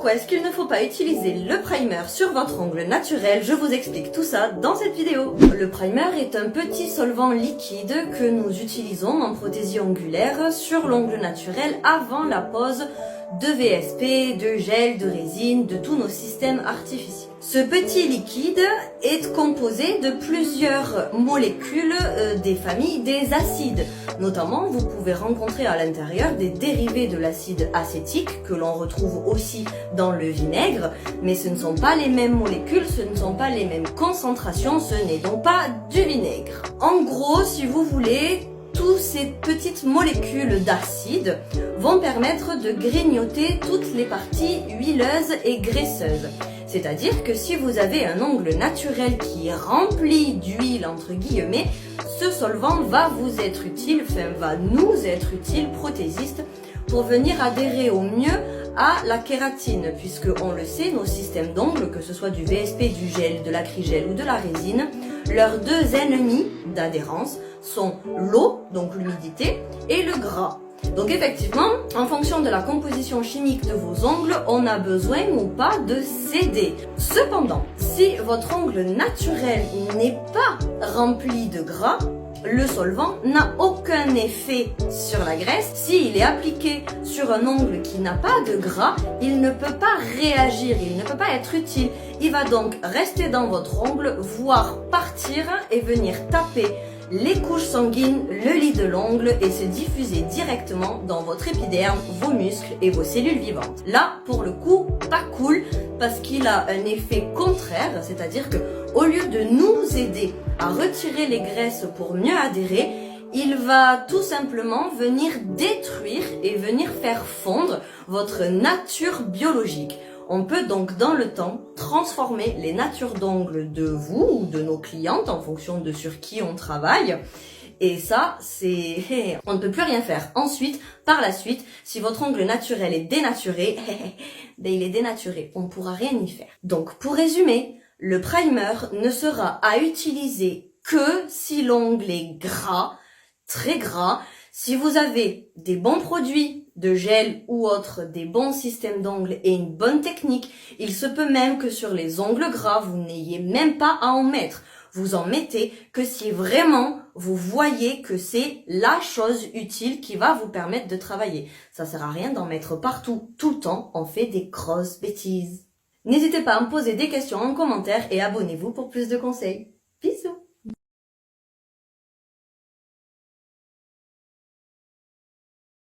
Pourquoi est-ce qu'il ne faut pas utiliser le primer sur votre ongle naturel? Je vous explique tout ça dans cette vidéo. Le primer est un petit solvant liquide que nous utilisons en prothésie ongulaire sur l'ongle naturel avant la pose de VSP, de gel, de résine, de tous nos systèmes artificiels. Ce petit liquide est composé de plusieurs molécules des familles des acides. Notamment, vous pouvez rencontrer à l'intérieur des dérivés de l'acide acétique que l'on retrouve aussi dans le vinaigre, mais ce ne sont pas les mêmes molécules, ce ne sont pas les mêmes concentrations, ce n'est donc pas du vinaigre. En gros, si vous voulez, toutes ces petites molécules d'acide vont permettre de grignoter toutes les parties huileuses et graisseuses. C'est-à-dire que si vous avez un ongle naturel qui est rempli d'huile, entre guillemets, ce solvant va vous être utile, va nous être utile, prothésistes, pour venir adhérer au mieux à la kératine, puisque on le sait, nos systèmes d'ongles, que ce soit du VSP, du gel, de l'acrygel ou de la résine, leurs deux ennemis d'adhérence sont l'eau, donc l'humidité, et le gras. Donc effectivement, en fonction de la composition chimique de vos ongles, on a besoin ou pas de céder. Cependant, si votre ongle naturel n'est pas rempli de gras, le solvant n'a aucun effet sur la graisse. S'il est appliqué sur un ongle qui n'a pas de gras, il ne peut pas réagir, il ne peut pas être utile. Il va donc rester dans votre ongle, voire partir et venir taper les couches sanguines, le lit de l'ongle et se diffuser directement dans votre épiderme, vos muscles et vos cellules vivantes. Là, pour le coup, pas cool parce qu'il a un effet contraire, c'est-à-dire que au lieu de nous aider à retirer les graisses pour mieux adhérer, il va tout simplement venir détruire et venir faire fondre votre nature biologique. On peut donc dans le temps transformer les natures d'ongles de vous ou de nos clientes en fonction de sur qui on travaille. Et ça, on ne peut plus rien faire. Ensuite, par la suite, si votre ongle naturel est dénaturé, ben il est dénaturé. On ne pourra rien y faire. Donc pour résumer, le primer ne sera à utiliser que si l'ongle est gras, très gras. Si vous avez des bons produits de gel ou autres, des bons systèmes d'ongles et une bonne technique, il se peut même que sur les ongles gras, vous n'ayez même pas à en mettre. Vous en mettez que si vraiment vous voyez que c'est la chose utile qui va vous permettre de travailler. Ça sert à rien d'en mettre partout, tout le temps, on fait des grosses bêtises. N'hésitez pas à me poser des questions en commentaire et abonnez-vous pour plus de conseils. Bisous!